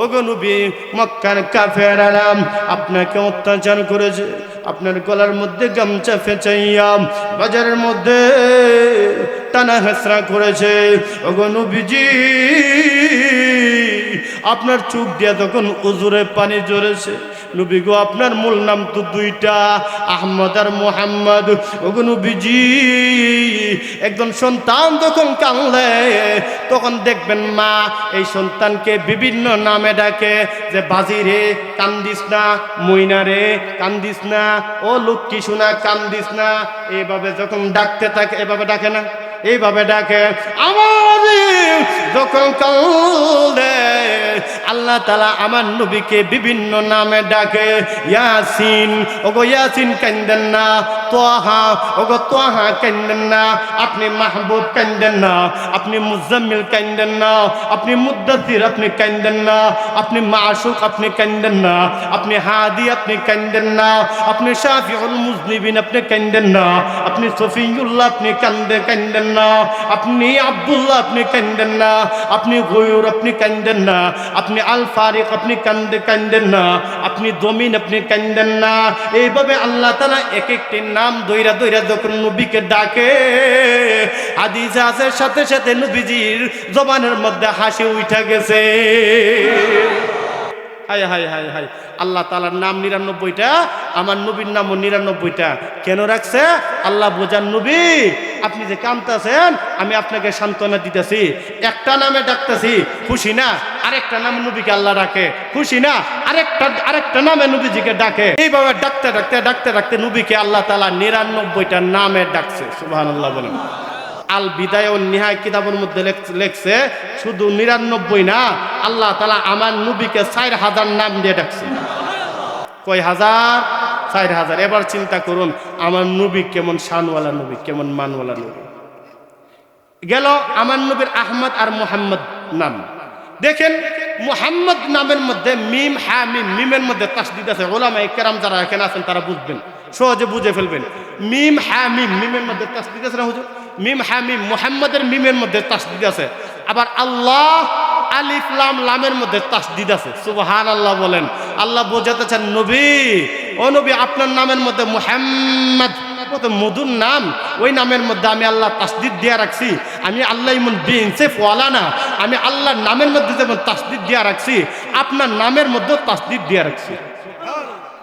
ওগো নবী মক্কার কাফেররা আপনাকে অত্যাচার করেছে, আপনার গলার মধ্যে গামছা ফেঁচাইয়া বাজারের মধ্যে টানা হেসরা করেছে। ওগো নবীজি আপনার চোখ দিয়া তখন উজুরে পানি ঝরেছে। নবী গো আপনার মূল নাম তো দুইটা, আহমদ আর মোহাম্মদ। ওগো নবীজি একজন সন্তান যখন কাঁদলে তখন দেখবেন মা এই সন্তানকে বিভিন্ন নামে ডাকে, যে বাজি রে কান্দিস না, মইনা রে কান্দিস না, ও লক্ষ্মী সোনা কান্দিস না। এইভাবে যখন ডাকতে থাকে, এভাবে ডাকে না, এইভাবে ডাকে। আমার যখন কাঁদে আল্লাহ তাআলা আমার নবীকে বিভিন্ন নামে ডাকে। ইয়াসিন, ওগো ইয়াসিন কান্দেন না। তোহা, ওগো তোহা কান্দেন না। আপনি মাহবুব কান্দেন না, আপনি মুজাম্মিল কান্দেন না, আপনি মুদ্দাসির আপনি কান্দেন না, আপনি মাশুক আপনি কান্দেন না, আপনি হাদি আপনি কান্দেন না, আপনি শাফিউল মুজনিবিন আপনি কান্দেন না, আপনি সফিউল্লাহ আপনি কান্দেন না, আপনি আব্দুল্লাহ আপনি কান্দেন না, আপনি গয়ুর আপনি কান্দেন না, আপনি আল ফারিক আপনি কান্দেন না, আপনি দমিন আপনি কান্দেন না। এইভাবে আল্লাহ তাআলা এক একটি নাম দইরা দইরা যখন নবীকে ডাকে, হাদিসে আছে সাথে সাথে নবীজির জবানের মধ্যে হাসি উঠা গেছে। হায় হায় হায় হায়, আল্লাহ তাআলার নাম ৯৯টা, আমার নবীর নামও ৯৯টা। কেন রাখছে? আল্লাহ বোঝান নবী আপনি যে কাঁদতেছেন আমি আপনাকে সান্ত্বনা দিতেছি, একটা নামে ডাকতেছি, খুশি না? আরেকটা নামে নবীকে আল্লাহ ডাকে, খুশি না? আরেকটা নামে নবীজিকে ডাকে। এইভাবে ডাকতে ডাকতে ডাকতে ডাকতে নবীকে আল্লাহ তাআলা ৯৯টা নামে ডাকছে। সুবহানাল্লাহ বলেন। আল বিদায় ওয়ান নিহায়া কিতাবের মধ্যে লেখছে শুধু ৯৯ না, আল্লাহ তাআলা আমার নবীকে ৪,০০০ নাম দিয়ে ডাকছে। কয় হাজার? ৪,০০০। এবার চিন্তা করুন আমার নবী কেমন শানওয়ালা নবী, কেমন মানওয়ালা নবী। গেল আমার নবীর আহমদ আর মোহাম্মদ নাম। দেখেন মুহাম্মদ নামের মধ্যে মিম হা মিম, মিমের মধ্যে তাসদিদ আছে। উলামায়ে কেরাম যারা এখানে আছেন তারা বুঝবেন, সহজে বুঝে ফেলবেন। মিম হা মিম, মিমের মধ্যে তাসদিদ আছে না হুজুর? মিম হা মিম, মুহাম্মাদের মিমের মধ্যে তাসদিদ আছে। আবার আল্লাহ আলিফ লাম লামের মধ্যে তাসদিদ আছে। সুবহানাল্লাহ বলেন। আল্লাহ বোঝাতে চান নবী, ও নবী আপনার নামের মধ্যে মুহাম্মদ কত মধুর নাম, ওই নামের মধ্যে আমি আল্লাহ তাসদিদ দিয়া রাখছি। আমি আল্লাহ ইমন বিনসেফ ওয়ালা না, আমি আল্লাহর নামের মধ্যে যেমন তাসদিদ দিয়া রাখছি আপনার নামের মধ্যেও তাসদিদ দিয়া রাখছি।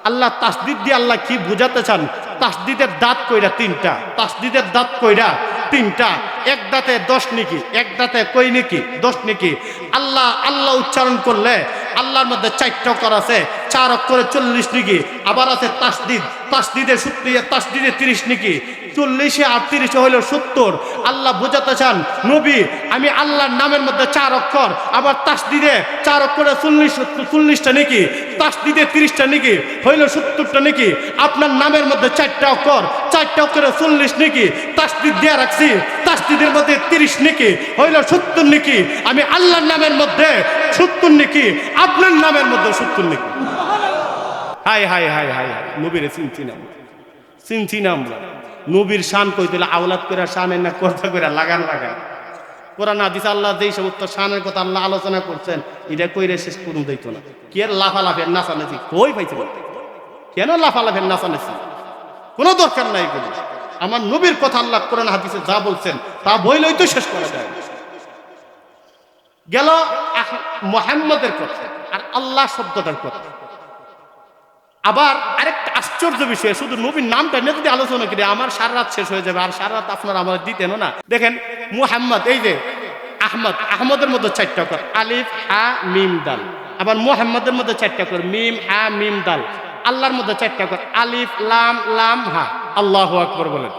আল্লাহ তাসদিদ দিয়ে আল্লাহ কি বোঝাতে চান? তাসদিদের দাঁত কইরা ৩টা, তাসদিদের দাঁত কইরা ৩টা। এক দাঁতে ১০ নেকি, এক দাঁতে কই নেকি ১০ নেকি। আল্লাহ আল্লাহ উচ্চারণ করলে আল্লাহর মধ্যে ৪টা অক্ষর আছে, ৪ অক্ষরে ৪০ নেকি। আবার আছে তাসদিদ, তাসদিদে ৩০ নেকি, ৪০ আর ৩০ হইল ৭০। আল্লাহ বোঝাতে চান নবী আমি আল্লাহর নামের মধ্যে ৪ অক্ষর, আবার তাসদিদে ৪ অক্ষরে ৪০টা নেকি, তাসদিদে ৩০টা নেকি, হইল ৭০টা নেকি। আপনার নামের মধ্যে ৪টা অক্ষর, ৪টা অক্ষরে ৪০ নেকি, তাসদিদ দেয়া রাখছি, তাসদিদের মধ্যে ৩০ নেকি, হইল ৭০ নেকি। আমি আল্লাহর নামের মধ্যে ৭০ নেকি, আপনার নামের মধ্যে ৭০ নেকি। হায় হায় হায় হায় হায়, নবীরে চিনছি না আমরা। নবীর শান কইতে আওলাদ করে শানের না কথা করে লাগান। কোরআন হাদিস আল্লাহ যেই সমস্ত শানের কথা আল্লাহ আলোচনা করছেন এটা কইরে শেষ করুন দিত না। কি আর লাফালাফের নাচানাচি কই পাইছে বলতে? কেন লাফালাফের নাচানাচি? কোনো দরকার নাই এগুলো। আমার নবীর কথা আল্লাহ কোরআন হাদিসে যা বলছেন তা বইলেই তো শেষ করা যায়। গেল মুহাম্মদের কথা আর আল্লাহ শব্দটার কথা। আবার আরেকটা আশ্চর্য বিষয়, শুধু নবীর নামটা নিয়ে যদি আলোচনা করি আমার সারা রাত শেষ হয়ে যাবে, আর সারা রাত আপনারা আমার দিতেন না। দেখেন মুহাম্মদ, এই যে আহমদ, আহমদের মধ্যে 4টা অক্ষর, আলিফ হা মিম দাল। আবার মুহাম্মদের মধ্যে 4টা অক্ষর, মিম হা মিম দাল। আল্লাহর মধ্যে 4টা অক্ষর, আলিফ লাম লাম হা। আল্লাহু আকবার বলেন।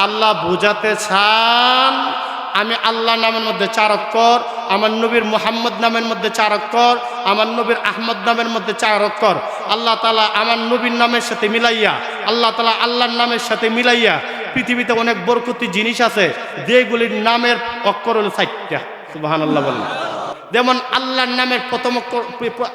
আল্লাহ বুঝাতে চান আমি আল্লাহ নামের মধ্যে 4 অক্ষর, আমার নবীর মুহাম্মদ নামের মধ্যে 4 অক্ষর, আমার নবীর আহমদ নামের মধ্যে 4 অক্ষর। আল্লাহ তাআলা আমার নবীর নামের সাথে মিলাইয়া, আল্লাহ তাআলা আল্লাহর নামের সাথে মিলাইয়া পৃথিবীতে অনেক বরকতি জিনিস আছে যেগুলির নামের অক্ষর হলো 4টা। সুবহানাল্লাহ বলেন। যেমন আল্লাহর নামের প্রথম অক্ষর,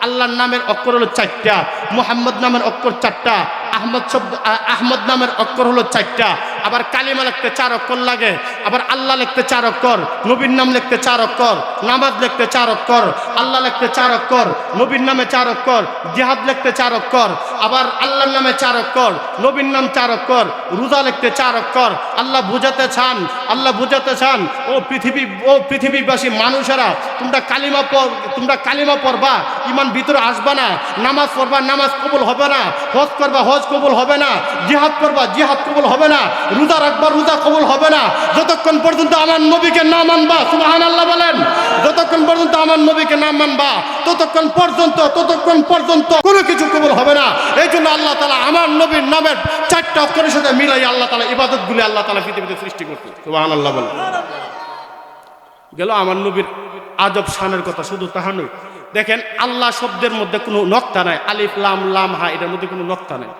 আল্লাহর নামের অক্ষর হলো 4টা, মুহাম্মদ নামের অক্ষর 4টা, আহমদ শব্দ আহমদ নামের অক্ষর হলো 4টা, আবার কালিমা লিখতে 4 অক্ষর লাগে, আবার আল্লাহ লিখতে 4 অক্ষর, নবীর নাম লিখতে 4 অক্ষর, নামাজ লিখতে 4 অক্ষর, আল্লাহ লিখতে 4 অক্ষর, নবীর নামে 4 অক্ষর, জিহাদ লিখতে 4 অক্ষর, আবার আল্লাহর নামে 4 অক্ষর, নবীর নাম 4 অক্ষর, রোজা লিখতে 4 অক্ষর। আল্লাহ বুঝাতে চান ও পৃথিবীবাসী মানুষেরা, তোমরা কালিমা পড়বা, ইমান ভিতরে আসবা না, নামাজ পড়বা, নামাজ কবুল হবে না, হজ করবা, হজ কবুল হবে না, জিহাদ করবা, জিহাদ কবুল হবে না, রোজা রাখবা, রোজা কবুল হবে না, যতক্ষণ পর্যন্ত আমার নবীকে না মানবা। সুবহানাল্লাহ বলেন। যতক্ষণ পর্যন্ত আমার নবীকে না মানবা ততক্ষণ পর্যন্ত কোনো কিছু কবুল হবে না। এই জন্য আল্লাহ তাআলা আমার নবীর নামের 4টা অক্ষরের সাথে মিলাই আল্লাহ তাআলা ইবাদতগুলি আল্লাহ তাআলা পৃথিবীতে সৃষ্টি করতে। সুবহানাল্লাহ বলেন। গেল আমার নবীর আজব শানের কথা। শুধু তাহা নয়, দেখেন আল্লাহ শব্দের মধ্যে কোনো নক্তা নাই, আলিফ লাম লাম হা এটার মধ্যে কোনো নক্তা নাই।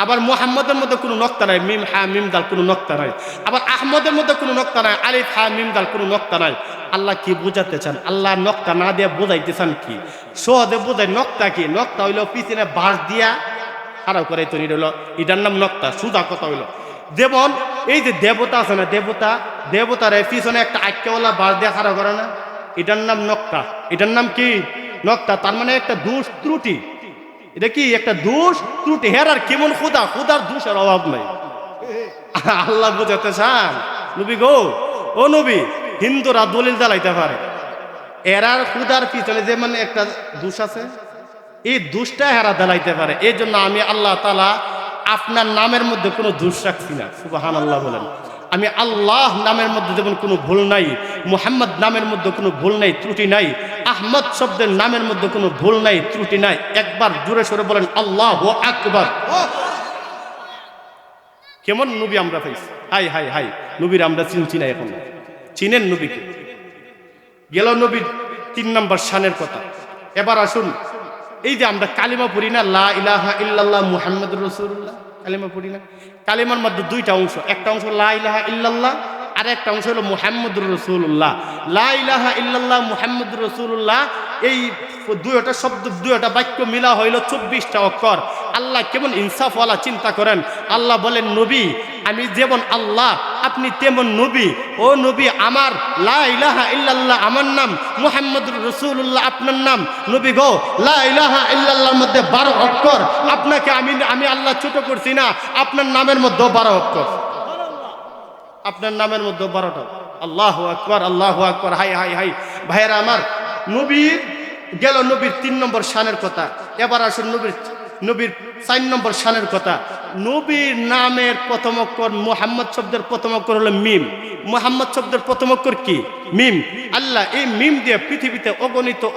আবার মুহাম্মদের মধ্যে কোনো নক্তা নাই, মিম হা মিম দাল কোনো নক্তা নাই। আবার আহমদের মধ্যে কোনো নক্তা নাই, আলিফ হা মিম দাল কোনো নক্তা নাই। আল্লাহ কি বোঝাতে চান? আল্লাহ নক্তা না দিয়ে বোঝাইতে চান কি? সহজে বোঝায়। নক্তা কি? নক্তা হইলো পিছনে বাঁশ দিয়া খারাপ করে তৈরি হইলো, এটার নাম নক্তা। সুদা কথা হইলো, যেমন এই যে দেবতা আছে না, দেবতার পিছনে একটা আটকাওয়ালা বাঁশ দিয়ে খারাপ করে না, এটার নাম নক্তা। এটার নাম কি? নক্তা। তার মানে একটা দোষ ত্রুটি। এটা কি? একটা দোষ ত্রুটি। হেরার কেমন খুদার দোষের অভাব নাই। আল্লাহ বুঝাতে চান নবী গো, ও নবী, হিন্দুরা দলিল জ্বালাইতে পারে, এরার খুদার পিছনে যে মানে একটা দোষ আছে, এই দোষটা হেরা জ্বালাইতে পারে। এই জন্য আমি আল্লাহ তাআলা আপনার নামের মধ্যে কোনো দোষ রাখছি না। সুবহানাল্লাহ বলেন। আমি আল্লাহ নামের মধ্যে যেমন কোনো ভুল নাই, মুহাম্মদ নামের মধ্যে কোনো ভুল নাই, ত্রুটি নাই, আহমদ শব্দের নামের মধ্যে কোনো ভুল নাই, ত্রুটি নাই। একবার জোরে সোরে বলেন আল্লাহু আকবার। কেমন নবী আমরা পাইছি! হাই হাই হাই, নবীর আমরা চিনছি না এখন। চিনেন নবীকে? গেল নবীর 3 নম্বর শানের কথা। এবার আসুন, এই যে আমরা কালিমা পড়ি না, লা ইলাহা ইল্লাল্লাহ মুহাম্মাদুর রাসূলুল্লাহ, কালিমা পড়ি না? কালিমার মধ্যে 2টা অংশ, একটা অংশ লা ইলাহা ইল্লাল্লাহ, আর একটা অংশ হলো মুহাম্মাদুর রাসূলুল্লাহ। লা ইলাহা ইল্লাল্লাহ মুহাম্মাদুর রাসূলুল্লাহ, এই 2টা শব্দ, 2টা বাক্য মিলা হইল 24টা অক্ষর। আল্লাহ কেমন ইনসাফওয়ালা, চিন্তা করেন। আল্লাহ বলেন, নবী আমি যেমন আল্লাহ, আপনি তেমন নবী। ও নবী আমার, লা ইলাহা ইল্লাল্লাহ আমার নাম, মুহাম্মাদুর রাসূলুল্লাহ আপনার নাম। নবী গো, লা ইলাহা ইল্লাল্লাহর মধ্যে 12 অক্ষর। আপনাকে আমি আল্লাহ ছোট করছি না, আপনার নামের মধ্যে 12 অক্ষর, আপনার নামের মধ্যে 12টা। আল্লাহু আকবার, আল্লাহু আকবার। হাই হাই হাই ভাইয়েরা আমার, নবীর গেল নবীর 3 নম্বর শানের কথা। এবার আসুন নবীর 4 নম্বর শানের কথা। নবীর নামের প্রথম অক্ষর, মুহাম্মদ শব্দের প্রথম অক্ষর হলো মিম। মুহাম্মদ শব্দের প্রথম অক্ষর কি? মিম। আল্লাহ এই মিম দিয়ে পৃথিবীতে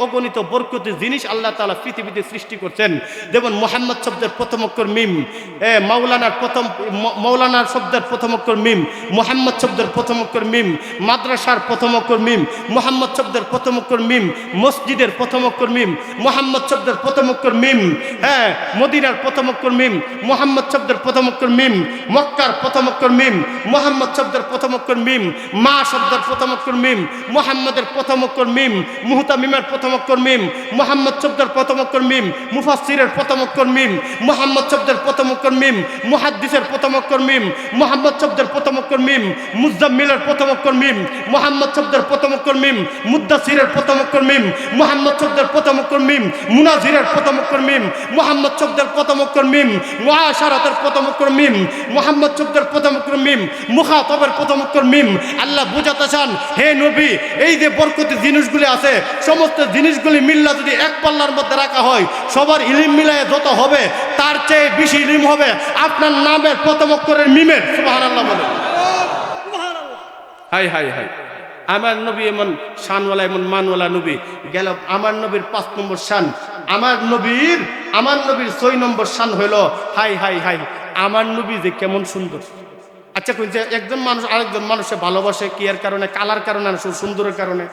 অগণিত বরকতি জিনিস আল্লাহ তাআলা পৃথিবীতে সৃষ্টি করছেন। যেমন মুহাম্মদ শব্দের প্রথম অক্ষর মিম, মাওলানার শব্দের প্রথম অক্ষর মিম, মুহাম্মদ শব্দের প্রথম অক্ষর মিম, মাদ্রাসার প্রথম অক্ষর মিম, মুহাম্মদ শব্দের প্রথম অক্ষর মিম, মসজিদের প্রথম অক্ষর মিম, মুহাম্মদ শব্দের প্রথম অক্ষর মিম, হ্যাঁ, মদিনার প্রথম অক্ষর মিম, মুহাম্মদ শব্দের প্রথম অক্ষর মিম, মক্কার প্রথম অক্ষর মিম, মুহাম্মদ শব্দের প্রথম অক্ষর মিম, মা শব্দের প্রথম অক্ষর মিম, মুহাম্মদের প্রথম অক্ষর মিম, মুহতামিমের প্রথম অক্ষর মিম, মুহাম্মদ শব্দের প্রথম অক্ষর মিম, মুফাসসিরের প্রথম অক্ষর মিম, মুহাম্মদ শব্দের প্রথম অক্ষর মিম, মুহাদ্দিসের প্রথম অক্ষর মিম, মুহাম্মদ শব্দের প্রথম অক্ষর মিম, মুজাম্মিলের প্রথম অক্ষর মিম, মুহাম্মদ শব্দের প্রথম অক্ষর মিম, মুদ্দাসিরের প্রথম অক্ষর মিম, মুহাম্মদ শব্দের প্রথম অক্ষর মিম, মুনাজিরের প্রথম অক্ষর মিম, মুহাম্মদ শব্দের প্রথম অক্ষর মিম, মুআশারাতের প্রথম অক্ষর মিম, মুহাম্মদ শব্দের প্রথম অক্ষর মিম, মুখাতাবের প্রথম অক্ষর মিম। আল্লাহ বুঝাতে চান, হে নবী, এই যে বরকতি জিনিসগুলি আছে, সমস্ত জিনিসগুলি মিল্লা যদি এক পাল্লার মধ্যে রাখা হয়, সবার ইলম মিলায় যত হবে তার চেয়ে বেশি ইলম হবে আপনার নামের প্রথম অক্ষরের মিমের। সুবহানাল্লাহ বলেন। হাই হাই হাই, আমার নবী এমন শানওয়ালা, এমন মানওয়ালা নবী। গেল আমার নবীর 5 নম্বর শান। আমার নবীর 6 নম্বর শান হইল, হাই হাই হাই, আমার নবী যে কেমন সুন্দর। আচ্ছা কইছে, একজন মানুষ আরেকজন মানুষে ভালোবাসে কি এর কারণে? কালার কারণে না, সুন্দরের কারণে।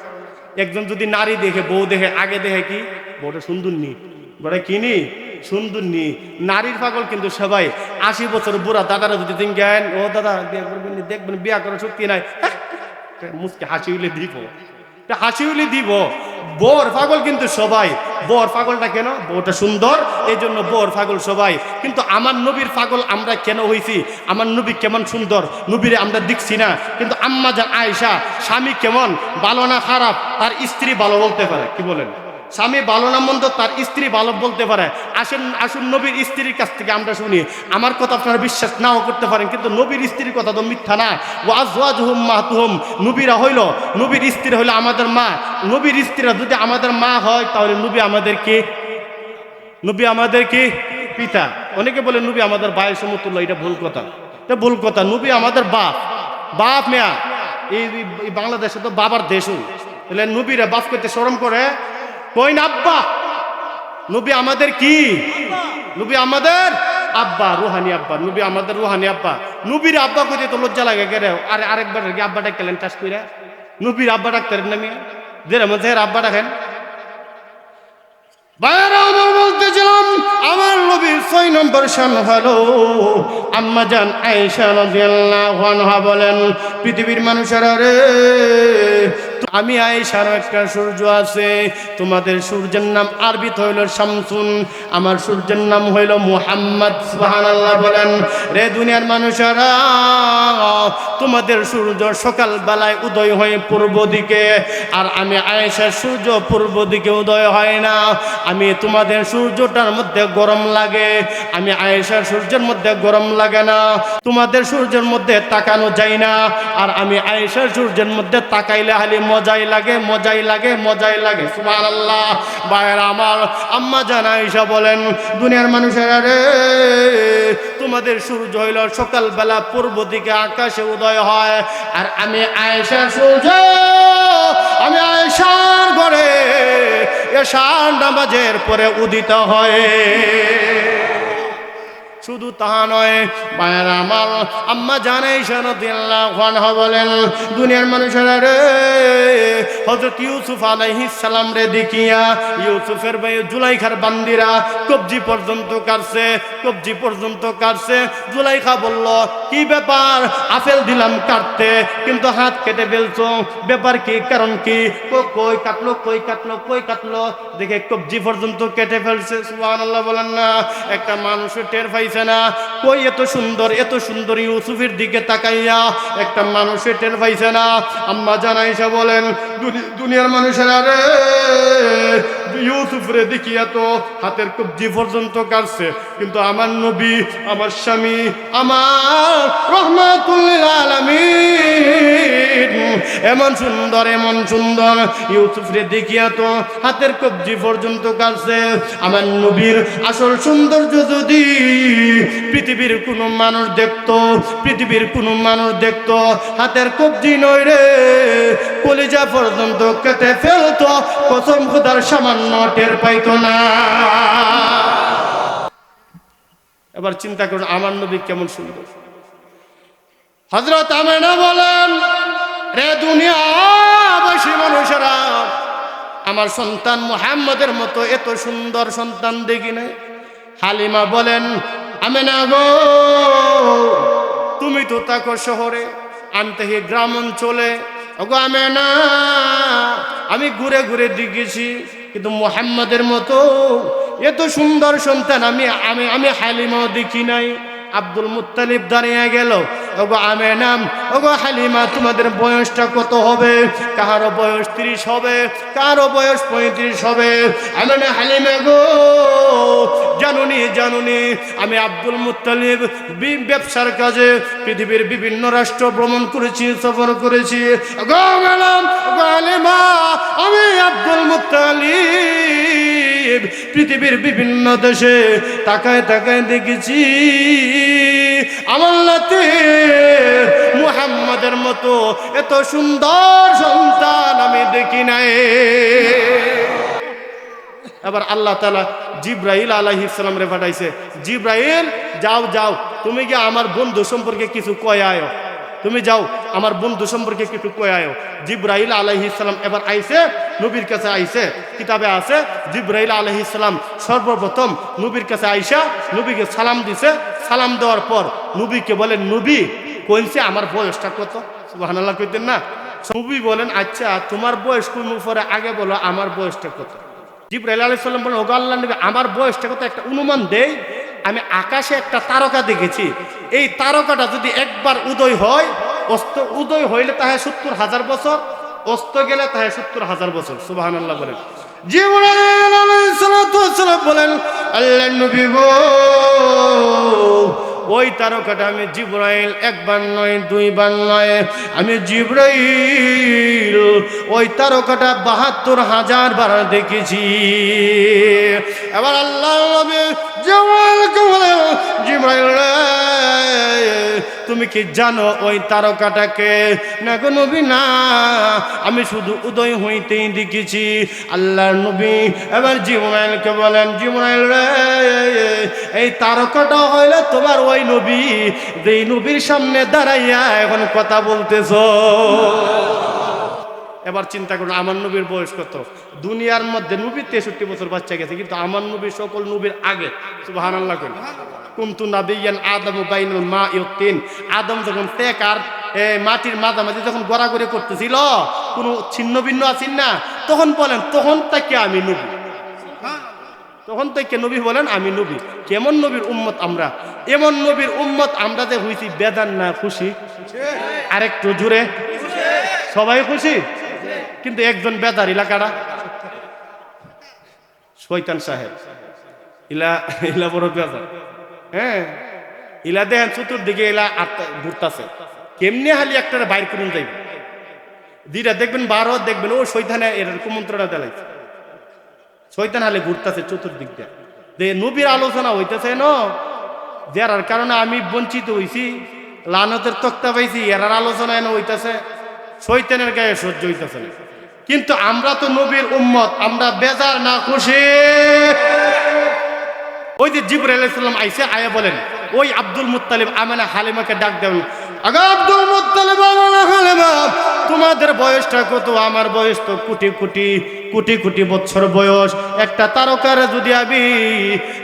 একজন যদি নারী দেখে, বউ দেখে, আগে দেখে কি বউটা সুন্দর নি, বড় কিনি সুন্দর নি। নারীর পাগল কিন্তু সবাই। 80 বছর বুড়া দাদারা যদি জ্ঞান, ও দাদা বিয়ে করবেন, দেখবেন বিয়া করার শক্তি নাই, মুসকে হাসি উলে দিব। বর পাগল কিন্তু সবাই। বর পাগলটা কেন? বউটা সুন্দর, এই জন্য বউর পাগল সবাই। কিন্তু আমার নবীর পাগল আমরা কেন হইছি? আমার নবী কেমন সুন্দর, নবীরে আমরা দেখছি না। কিন্তু আম্মা জান আয়েশা স্বামী কেমন, ভালো না খারাপ, তার স্ত্রী ভালো বলতে পারে। কি বলেন? স্বামী ভালো না মন্দ তার স্ত্রী ভালো বলতে পারে। আসুন নবীর স্ত্রীর কাছ থেকে আমরা শুনি। আমার কথা আপনারা বিশ্বাস নাও করতে পারেন, কিন্তু নবীর স্ত্রীর কথা তো মিথ্যা না। ওয়া আজওয়াজুহুম মাহতুহুম, নবীরা হইল, নবীর স্ত্রী হইল আমাদের মা। নবীর স্ত্রীরা যদি আমাদের মা হয় তাহলে নবী আমাদের কি? নবী আমাদের কি পিতা। অনেকে বলে নবী আমাদের ভাইয়ের সমতুল্য, এটা ভুল কথা। এটা ভুল কথা। নবী আমাদের বাপ। বাপ মেয়া এই বাংলাদেশে তো বাবার দেশও, তাহলে নবীরা বাপ করতে শরম করে? কই না আব্বা। নবী আমাদের কি? নবী আমাদের আব্বা, রুহানি আব্বা। নবী আমাদের রুহানি আব্বা। নবীর আব্বা কইতে তো লজ্জা লাগে গেরে। আরে আরেকবার কি আব্বা ডাকলেন টাস কইরা? নবীর আব্বা ডাকতেন না মিয়া, যেরা মধ্যে আব্বা ডাকেন। বাইরে আমার বলতেছিলাম, আমার নবীর 6 নম্বর শান হলো আম্মা জান আয়েশা রাদিয়াল্লাহু আনহা বলেন, পৃথিবীর মানুষেরা রে, আমি আয়েশার একটা সূর্য আছে। তোমাদের সূর্যের নাম আরবিতে হইল শামসুন, আমার সূর্যের নাম হইল মুহাম্মদ। সুবহানাল্লাহ বলেন। রে দুনিয়ার মানুষেরা, তোমাদের সূর্য সকাল বেলায় উদয় হয় পূর্ব দিকে, আর আমি আয়েশার সূর্য পূর্ব দিকে উদয় হয় না। আমি তোমাদের সূর্যটার মধ্যে গরম লাগে, আমি আয়েশার সূর্যের মধ্যে গরম লাগে না। তোমাদের সূর্যের মধ্যে তাকানো যায় না, আর আমি আয়েশার সূর্যের মধ্যে তাকাইলে খালি মজাই লাগে, মজাই লাগে, মজাই লাগে। সুবহানাল্লাহ। ভাইরা আমার, আম্মা জান আয়েশা বলেন, দুনিয়ার মানুষেরা রে, তোমাদের সূর্য হইল সকালবেলা পূর্ব দিকে আকাশে উদয় হয়, আর আমি আয়েশার সূর্য, আমি আয়েশার ঘরে এশার নামাজের পরে উদিত হয়। শুধু তাহা নয় ভাইরা আমার, আম্মা জান আয়েশা রাদিয়াল্লাহু আনহা বলেন, দুনিয়ার মানুষেরা রে, হযরত ইউসুফ আলাইহিস সালাম রে দেখিয়া ইউসুফের ভাই জুলাইখার বান্দিরা কবজি পর্যন্ত কাটছে, কবজি পর্যন্ত কাটছে। জুলাইখা বলল, কি ব্যাপার? আপেল দিলাম কাটতে, কিন্তু হাত কেটে ফেলছো, ব্যাপার কি, কারণ কি? কই কাটলো, কই কাটলো, কই কাটলো? দেখে কবজি পর্যন্ত কেটে ফেলছে। সুবহানাল্লাহ বলেন না। একটা মানুষের টের পাইছে না, কই এত সুন্দর, এত সুন্দর ইউসুফের দিকে তাকাইয়া একটা মানুষের টের পাইছে না। আম্মা জান আয়েশা বলেন, দুনিয়ার মানুষেরা রে, ইউসুফ রে দেখিয়া তো হাতের কবজি পর্যন্ত কাটছে, কিন্তু আমার নবী, আমার স্বামী, আমার রহমাতুল লিল আলামিন এমন সুন্দর, এমন সুন্দর ইউসুফ রে দেখিয়া তো হাতের কবজি পর্যন্ত কাটছে। আমার নবীর আসল সৌন্দর্য যদি পৃথিবীর কোনো মানুষ দেখতো, পৃথিবীর কোনো মানুষ দেখতো, হাতের কবজি নয় রে, কলিজা পর্যন্ত কেটে ফেলতো, কসম খোদার সামান্য টের পাইতো না। এবার চিন্তা করুন আমার নবী কেমন সুন্দর। হযরত আমেনা বলেন, রে দুনিয়াবাসী মানুষেরা, আমার সন্তান মুহাম্মদের মতো এত সুন্দর সন্তান দেখি নাই। হালিমা বলেন, আমেনা গো, তুমি তো থাকো শহরে, আমি থাকি গ্রাম অঞ্চলে। ওগো আমেনা, আমি ঘুরে ঘুরে দেখেছি, কিন্তু মুহাম্মদের মতো এত সুন্দর সন্তান আমি আমি আমি হালিমাও দেখি নাই। আব্দুল মুত্তালিব দাঁড়িয়ে গেল, ওগো আমেনা, ওগো হালিমা, তোমাদের বয়সটা কত হবে? কারো বয়স 30 হবে, কারো বয়স 35 হবে। আমেনা, হালিমা গো, জানুনি জানুনি, আমি আব্দুল মুত্তালিব ব্যবসার কাজে পৃথিবীর বিভিন্ন রাষ্ট্র ভ্রমণ করেছি, সফর করেছি। ওগো আমেনা, ওগো হালিমা, আমি আব্দুল মুত্তালিব পৃথিবীর বিভিন্ন দেশে তাকায় তাকায় দেখেছি, আমার নাতি মুহাম্মদের মতো এত সুন্দর সন্তান আমি দেখি নাই। এবার আল্লাহ তাআলা জিব্রাইল আলাইহিস সালাম রে পাঠাইছে, জিব্রাইল যাও যাও, তুমি কি আমার বন্ধু সম্পর্কে কিছু কয় আয়ো, তুমি যাও আমার বন্ধু সম্পর্কে কিছু কয় আয়ো। জিব্রাইল আলাইহিস সালাম এবার আইছে, নবীর কাছে আইছে। কিতাবে আছে জিব্রাইল আলাইহিস সালাম সর্বপ্রথম নবীর কাছে আইসা নবীকে সালাম দিছে। সালাম দেওয়ার পর নবীকে বলেন, নবী কইছে আমার বয়সটা কত? সুবহানাল্লাহ কইতেন না? নবী বলেন, আচ্ছা তোমার বয়স কম পরে আগে বলো আমার বয়সটা কত। জিবরাইল আলাইহিস সালাম বলেন, ওগো আল্লাহর নবী, আমার বয়সটা কত একটা অনুমান দেই। আমি আকাশে একটা তারকা দেখেছি, এই তারকাটা যদি একবার উদয় হয়, অস্ত উদয় হইলে তাহে ৭০,০০০ বছর, অস্ত গেলে তাহে ৭০,০০০ বছর। সুবহানাল্লাহ বলেন। জিবরাইল আলাইহিস সালাতু ওয়াস সালাম বলেন, আল্লাহর নবী গো, ওই তারকাটা আমি জিবরাইল একবার নয়, দুইবার নয়, আমি জিবরাইল ওই তারকাটা ৭২,০০০ বার দেখেছি। এবার আল্লাহ নবী জিবরাইলকে বলেন, জিবরাইল তুমি কি জানো ওই তারকাটাকে? না গো নবী, না, আমি শুধু উদয় হইতেই দেখেছি। আল্লাহর নবী এবার জিবরাইলকে বলেন, জিবরাইল রে, এই তারকাটা হইলে তোমার ওই নবী, যেই নবীর সামনে দাঁড়াইয়া এখন কথা বলতেছো। এবার চিন্তা করুন, আমার নবীর বয়স কত? দুনিয়ার মধ্যে নবী 63 বছর বাচ্চা গেছে, কিন্তু আমার নবীর সকল নবীর আগে। সুবহানাল্লাহ কইন। কুনতু নাবিয়ান আদমু বাইনাল মা'i ওয়াত তিন। আদম যখন তেকার মাটির মাঝামাঝি যখন গড়াগড়ি করতেছিল, কোনো ছিন্ন ভিন্ন আছেন না, তখন বলেন, তখন থেকে আমি নবী। তখন থেকে নবী বলেন আমি নবী। কেমন নবীর উম্মত আমরা? এমন নবীর উম্মত আমরা যে হইছি, বেদান না খুশি? আরেকটু জুড়ে সবাই খুশি, কিন্তু একজন বেদার, এলাকাটা শয়তান সাহেব, ইলা ইলা বড় বেদার। হ্যাঁ, ইলা দেখেন চতুর্দিকে ইলা ঘুরতাছে, কেমনি হালি একটা বাইর করুন যাইবে, দুইটা দেখবেন, বারো দেখবেন ও শয়তানে এর কুমন্ত্রণা দেলাইছে, শয়তান হালে ঘুরতেছে চতুর্দিক দিয়ে। নবীর আলোচনা হইতেছে ন, যার কারণে আমি বঞ্চিত হইছি, লানতের তক্তা পাইছি, এরার আলোচনা এনে হইতেছে, শয়তানের গায়ে সহ্য হইতেছে না। কিন্তু আমরা তো নবীর উম্মত, আমরা বেজার না খুশি? ওই যে জিবরাইল আলাইহিস সালাম আইসে, আয়া বলেন, ওই আব্দুল মুত্তালিব আমেনা হালিমাকে ডাক দেন, আগা আব্দুল মুত্তালিব, আমেনা হালিমা, তোমাদের বয়সটা কত? আমার বয়স তো কোটি কোটি কোটি কোটি বছর বয়স। একটা তারকার যদি আমি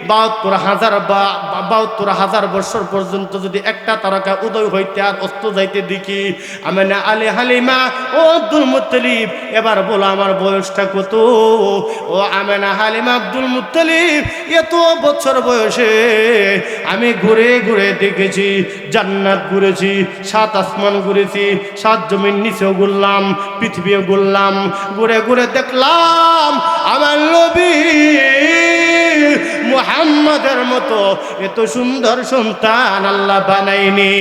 ৭২,০০০ বছর পর্যন্ত যদি একটা তারকা উদয় হইতে আর অস্ত যাইতে দেখি, আমেনা আলী হালিমা, ও আব্দুল মুত্তালিব, এবার বলো আমার বয়সটা কত? ও আমেনা হালিমা, আব্দুল মুত্তালিব, এত বছর বয়সে আমি ঘুরে ঘুরে দেখেছি, জান্নাত ঘুরেছি, ৭ আসমান ঘুরেছি, ৭ জমিন নিচেও ঘুরলাম, পৃথিবীও ঘুরলাম, ঘুরে ঘুরে দেখলাম আমার নবী মুহাম্মাদের মতো এত সুন্দর সন্তান আল্লাহ বানায়নি।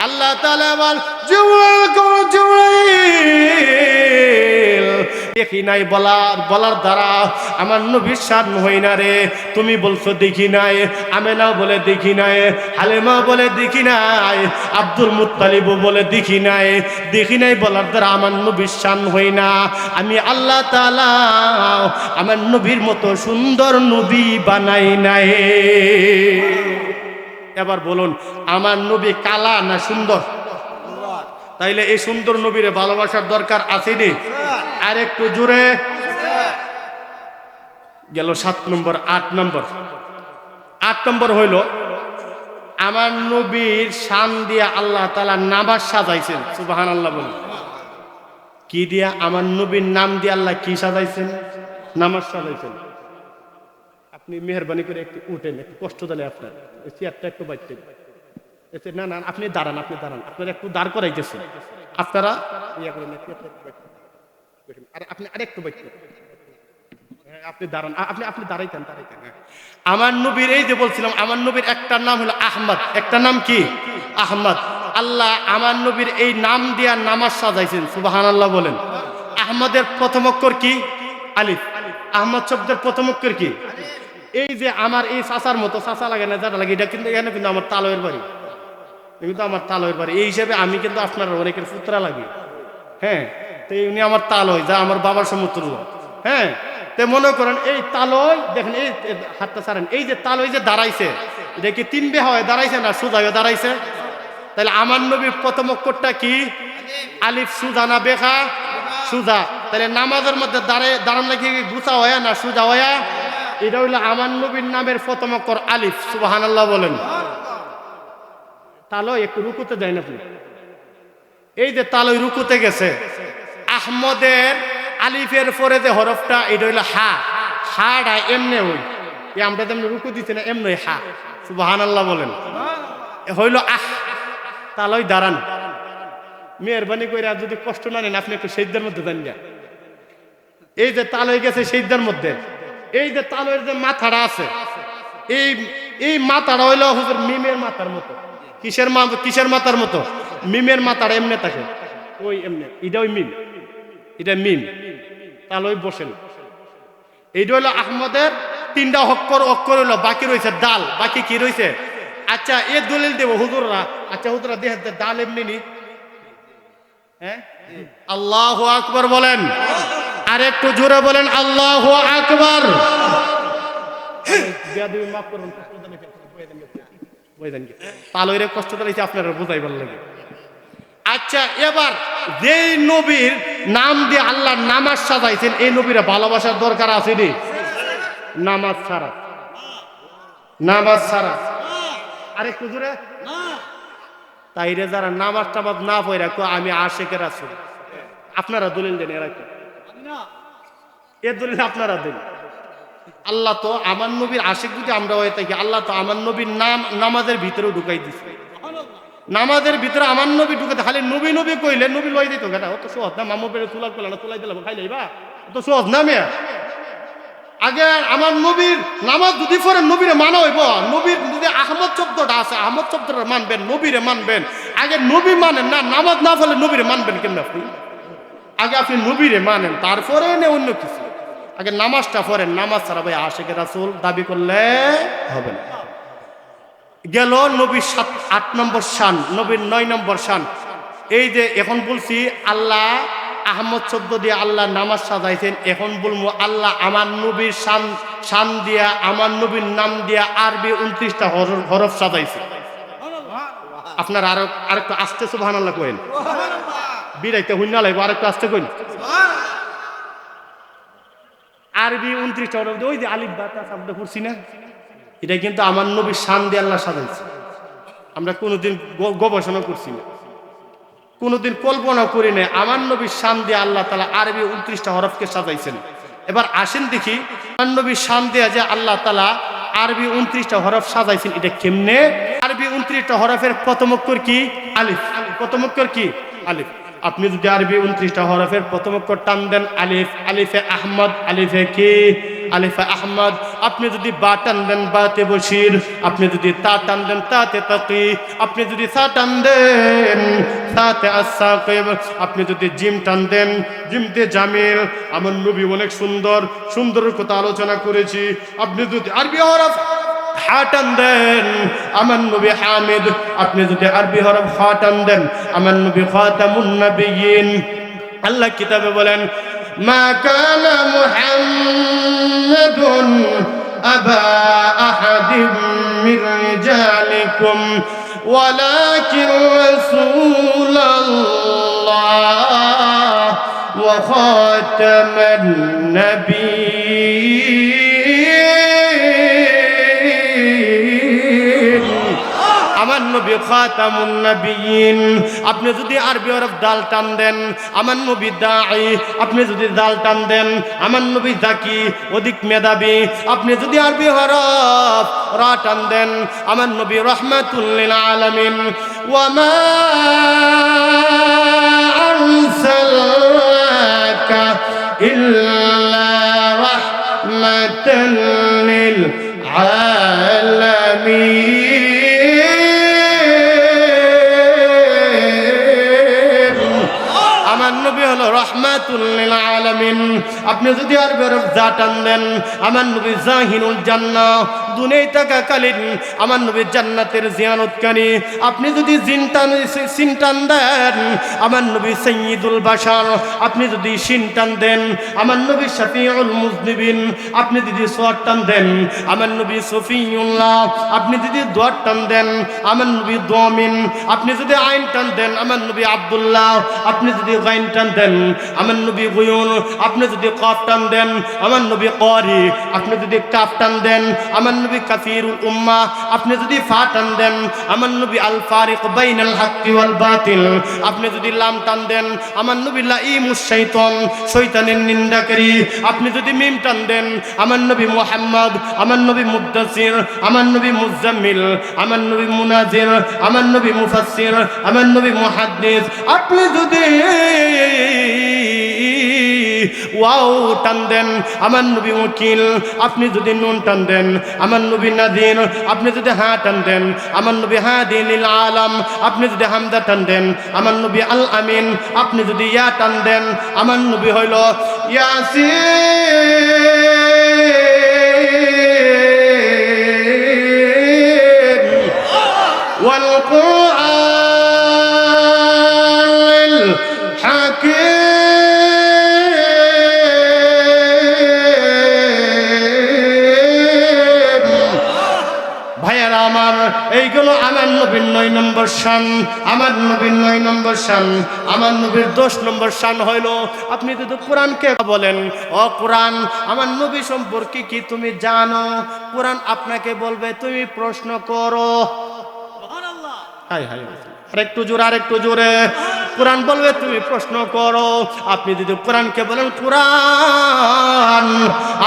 আল্লাহ তাআলা বল, জিবরাইল দেখি নাই, বলার দ্বারা আমার নবীর শান হই না রে। তুমি বলছো দেখি নাই, আমেনা বলে দেখি নাই, হালিমা বলে দেখি নাই, আব্দুল মুত্তালিব বলে দেখি নাই, দেখি নাই বলার দ্বারা আমার নবীর শান হই না। আমি আল্লাহ তাআলা আমার নবীর মতো সুন্দর নবী বানাই নাই। এবার বলুন, আমার নবী কালা না সুন্দর? তাইলে এই সুন্দর নবীরে ভালোবাসার দরকার আসেনি? আর একটু জুড়ে গেল ৭ নম্বর। ৮ নম্বর হইল, আমার নবীর শান দিয়া আল্লাহ তাআলা নামাজ সাজাইছেন। সুবহানাল্লাহ বলুন। কি দিয়া? আমার নবীর নাম দিয়ে আল্লাহ কি সাজাইছেন? নামাজ সাজাইছেন। আপনি মেহরবানি করে একটু উঠেন, একটু কষ্ট দিলে আপনার চেয়ারটা একটু বাইতে। না না, আপনি দাঁড়ান, আপনারা একটু দাঁড় করাইতেছেন, আপনারা ইয়া করেন, আপনি আরেকটু বাইতে, আপনি দাঁড়ান, আপনি দাঁড়াইতেন। আমার নবীর, এই যে বলছিলাম, আমার নবীর একটা নাম হলো আহমদ, একটা নাম কি? আহমদ। আল্লাহ আমার নবীর এই নাম দিয়া নামাজ সাজাইছেন। সুবহানাল্লাহ বলেন। আহমদের প্রথম অক্ষর কি? আলিফ। আহমদ শব্দের প্রথম অক্ষর কি? এই যে আমার এই চাচার মতো, চাচা লাগে না, যারা লাগে, এটা কিন্তু এখানে কিন্তু আমার তালয়ের বাড়ি, কিন্তু আমার তালয়ের বাড়ি। এই হিসাবে আমি কিন্তু আপনার অনেকের পুত্রা লাগি। হ্যাঁ, তো উনি আমার তালয়, যা আমার বাবার সমতুল্য। হ্যাঁ, তো মনে করেন এই তালয়, দেখেন এই হাতটা ছাড়েন, এই যে তালয় যে দাঁড়াইছে, এটা কি 3 বেহা হয়ে দাঁড়াইছে না সোজা হয়ে দাঁড়াইছে? তাহলে আমার নবীর প্রথম অক্ষরটা কি? আলিফ। সুজা না বেখা? সুজা। তাহলে নামাজের মধ্যে দাঁড়ান নাকি গুছা হয়া না সুজা হয়া? এটা হইলো আমার নবীর নামের প্রথম অক্ষর আলিফ। সুবহানাল্লাহ বলেন। তালয় একটু রুকুতে যায় না আপনি, এই যে তালয় রুকুতে গেছে, আহমদের আলিফের পরে যে হরফটা এটা হইলো হা, হাটা এমনে হই, আমরা যেমন রুকু দিচ্ছি না এমনি হা, সুবহানাল্লাহ বলেন, হইল আহ। তাহলে ওই দাঁড়ান, মেহরবানি করে আর যদি কষ্ট না নেন আপনি একটু সেজদার মধ্যে দেন না। এই যে তাল হয়ে গেছে সেজদার মধ্যে, এই যে তালের যে মাথাটা আছে, এই মাথাটা হইলো হুজুর মিমের মাথার মতো। কিসের মাথার মতো? মিমের মাথাটা এমনি থাকে, ওই এমনি, এটা ওই মিম, এটা মিম। তাহলে ওই বসেন, এইটা হলো আহমদের 3টা অক্ষর হইলো, বাকি রয়েছে দাল, বাকি কি রয়েছে? আচ্ছা এ দলিল দেব হুজুররা, আচ্ছা হুজুররা দেখেন দাল এমনি নি, হ্যাঁ? আল্লাহু আকবার বলেন, আর একটু জোরে বলেন আল্লাহু আকবার। মাফ করুন, তালইরে কষ্ট দিয়েছে আপনারা বুঝাইবার লাগে। আচ্ছা এবার যেই নবীর নাম দিয়ে আল্লাহ নামাজ সাজাইছেন, এই নবীরা ভালোবাসার দরকার আছে নি? নামাজ ছাড়া, নামাজ ছাড়া আরেকটু জোরে। তাইরে যারা নামাজ টামাজ না পড়ে আমি আশিকের রাসূল, আপনারা দলিল দেন, এরা কি এ দলিল আপনারা দেন? আল্লাহ তো আমার নবীর আশিক যদি আমরা হয়ে থাকি, আল্লাহ তো আমার নবীর নাম নামাজের ভিতরে ঢুকাই দিছে। নামাজের ভিতরে আমার নবী ঢুকাতে, খালি নবী নবী কইলে নবী লই দিত কেন? অত সহজ না, মামু পেরে তুলা করলে না, তুলাই দিলাম খাই লাইবা, অত সহজ না মেয়া। আগে আমার নবীর নামাজ যদি পড়ে নবীরে মানা হইব, নবীর যদি আহমদ শব্দটা আছে, আহমদ শব্দটা মানবেন, নবীরে মানবেন। আগে নবী মানেন না, নামাজ না পড়লে নবীরে মানবেন কেমন আপনি? আগে আপনি নবীরে মানেন, তারপরে অন্য কিছু। আগে নামাজটা পড়েন, নামাজ ছাড়া ভাই আশিকের রাসূল দাবি করলে হবে না। গেল নবীর 8 নম্বর শান, নবীর 9 নম্বর শান। এই যে এখন বলছি আল্লাহ আহমদ শব্দ দিয়ে আল্লাহ নামাজ সাজাইছেন, এখন বলবো আল্লাহ আমার নবীর শান দিয়া, আমার নবীর নাম দিয়া আরবি 29টা হরফ সাজাইছে। আপনারা আরেকটু আস্তে সুবহানাল্লাহ কইেন, বিরাইতে হুন্না লাগবে, আরেকটু আস্তে কইন। আরবি 29টা হরফ, ওই যে আলিফ বা তা শব্দ পড়ছি না, এটা কিন্তু আমার নবীর শান দিয়ে আল্লাহ সাজাইছে। আমরা কোনোদিন গবেষণা করছি না, কোনোদিন কল্পনা করি না, আমার নবীর শান দিয়ে আল্লাহ তাআলা আরবি 29টা হরফকে সাজাইছেন। এবার আসেন দেখি আমার নবীর শান দিয়ে যে আল্লাহ তাআলা আরবি 29টা হরফ সাজাইছেন, এটা কেমনে? আরবি 29টা হরফের প্রথম অক্ষর কি? আলিফ। প্রথম অক্ষর কি? আলিফ। আপনি যদি আরবি 29টা হরফের প্রথম অক্ষর টান দেন আলিফ, আলিফে আহমদ, আলিফে কি? আলিফে আহমদ। আপনি যদি বা টান দেন বাতে বশির, আপনি যদি তা টান দেন তাতে তাকি, আপনি যদি সা টান দেন তাতে আস-সাকিব, আপনি যদি জিম টান দেন জিমতে জামিল। আমার নবী অনেক সুন্দর, সুন্দরের কথা আলোচনা করেছি। আপনি যদি আরবি হরফ হা টান দেন আমার নবী হামিদ, আপনি যদি আরবি হরফ হা টান দেন আমার নবী খাতামুন নবিয়্যিন। আল্লাহ কিতাবে বলেন মা কানা মুহাম্মাদুন আবা আহাদিম মির রিজালিকুম ওয়ালাকিন রাসূলুল্লাহ ওয়া খাতামান নবিয়্যিন। আমার নবী খাতামুন নবিয়্যিন। আপনি যদি আরবি হরফ দাল টান দেন আমার নবী দাঈ, আপনি যদি দাল টান দেন আমার নবী জাকি, অধিক মেধাবী। আপনি যদি আরবি হরফ রা টান দেন আমার নবী রাহমাতুল লিল আলামিন। ওয়া মা আরসালনাকা ইল্লা রাহমাতাল লিল আলামিন। আমার নবী হলো রাহমাতুল লিল আলামিন। আপনি যদি আরবি হরফ জা টান দেন আমার নবী জাহিনুল জান্নাহ, দুনিয়ায় থাকাকালীন আমার নবী জান্নাতের জিয়ারতকারী। আপনি যদি সিন টান দেন আমার নবী সাইয়্যিদুল বাশার, আপনি যদি শিন টান দেন আমার নবী শাফিউল মুজনিবিন, আপনি যদি সাদ টান দেন আমার নবী সফিউল্লাহ, আপনি যদি দাদ টান দেন আমার নবী দামিন, আপনি যদি আইন টান দেন আমার নবী আব্দুল্লাহ, আপনি যদি গাইন টান দেন আমার নবী গুয়ুন, আপনি যদি কাফ টান দেন আমার নবী ক্বারি, আপনি যদি কাফ টান দেন আমার নবী কাসিরুল উম্মাহ, আপনি যদি ফা টান দেন আমার নবী আল ফারিক বাইনাল হাক্কি ওয়াল বাতিল, আপনি যদি লাম টান দেন আমার নবী লাঈমুশ শাইতান, শয়তানের নিন্দাকারী, আপনি যদি মিম টান দেন আমার নবী মুহাম্মদ, আমার নবী মুদ্দাসির, আমার নবী মুজাম্মিল, আমার নবী মুনাজির, আমার নবী মুফাসসির, আমার নবী মুহাদ্দিস, আপনি যদি ওয়াও টান দেন আমার নবী ওয়াকিল, আপনি যদি নুন টান দেন আমার নবী নাদির, আপনি যদি হা টান দেন আমার নবী হাদি লিল আলাম, আপনি যদি হামজা টান দেন আমার নবী আল আমিন, আপনি যদি ইয়া টান দেন আমার নবী হইল ইয়াসিন ওয়াল কুরআনিল হাকীম। ভাইয়ারা আমার, এইগুলো আমার নবীর 9 নম্বর শান, আমার নবীর 9 নম্বর শান। আমার নবীর 10 নম্বর শান হইল আপনি যদি কোরআনকে বলেন ও কোরআন আমার নবী সম্পর্কে কি তুমি জানো, কোরআন আপনাকে বলবে তুমি প্রশ্ন করো। সুবহানাল্লাহ। হাই হাই, আরেকটু জোরে, আরেকটু জোরে। কোরআন বলবে তুমি প্রশ্ন করো। আপনি যদি কোরআনকে বলেন কোরআন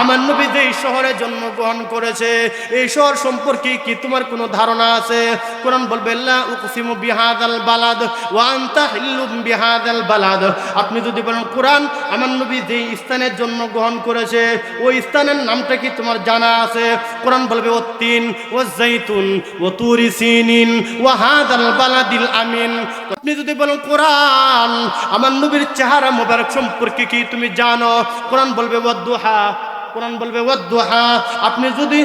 আমার নবী যেই শহরে জন্মগ্রহণ করেছে এই শহর সম্পর্কে কি তোমার কোনো ধারণা আছে, কোরআন বলবে লা উকসিমু বিহাদাল বালাদ ওয়া আনতা হিল্লুম বিহাদাল বালাদ। আপনি যদি বলেন কোরআন আমার নবী যেই স্থানে জন্মগ্রহণ করেছে ওই স্থানের নামটা কি তোমার জানা আছে, কোরআন বলবে ওয়াত্তিন ওয়াজ-জাইতুন ওয়া তুরি সিনিন ওয়া হাদাল বালাদিল আমিন। আপনি যদি বলেন কোরআন আমার নবীর চেহারা মোবারক সম্পর্কে কি তুমি জানো, কোরআন বলবে ওয়াদ-দুহা, কোরআন বলবে ওয়াদ-দুহা। আপনি যদি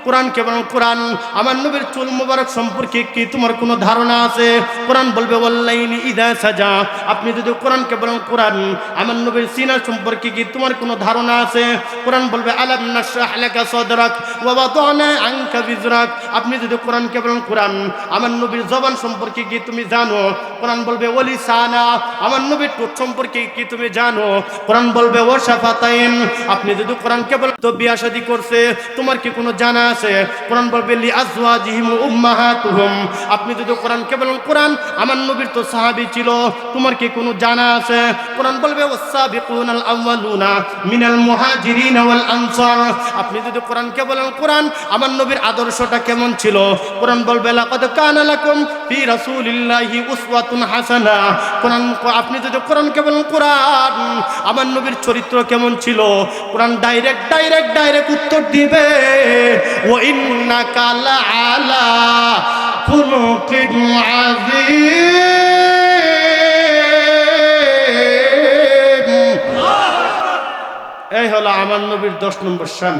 কোরআনকে বলেন কোরআন আমার নবীর চুল মোবারক সম্পর্কে কি তোমার কোনো ধারণা আছে, কোরআন বলবে ওয়াল-লাইলি ইযা সাজা। আপনি যদি কোরআনকে বলেন কোরআন আমার নবীর সিনা সম্পর্কে কি তোমার কোনো ধারণা আছে, কোরআন বলবে আলাম নাশরাহ লাকা সাদরাক ওয়া ওয়াদানা আনকা বিজরাক। আপনি যদি কোরআনকে বলেন কোরআন আমার নবীর জবান সম্পর্কে কি তুমি জানো, কোরআন বলবে ওয়ালিসানা। আমার নবীর ঠোঁট সম্পর্কে কি তুমি জানো, কোরআন বলবে ওয়াশাফাতাইন। আপনি যদি কোরআনকে বলেন তো বিয়া শাদী করছে তোমার কি কোনো জানা আছে, কোরআন বলবে লি আজওয়াজিহিম উম্মাহাতুহুম। আপনি যদি কোরআনকে বলেন কোরআন আমার নবীর তো সাহাবী ছিল তোমার কি কোনো জানা আছে, কোরআন বলবে ওয়াস-সাবিকুনাল আউয়ালুনা মিনাল মুহাজিরিন ওয়াল আনসার। আপনি যদি কোরআনকে বলেন কোরআন আমার নবীর আদর্শটা কেমন ছিল, কোরআন বলবে লাকাদ কানা লাকুম ফি রাসূলিল্লাহি উসওয়াতুন হাসানা। কোরআন আপনি যদি কোরআনকে বলেন কোরআন আমার নবীর চরিত্র কেমন ছিল, কোরআন ডাইরেক্ট উত্তর দিবে ওয়া ইন্নাকা লাআলা খুলুকিন আযীম। এই হলো আমার নবীর 10 নম্বর শান।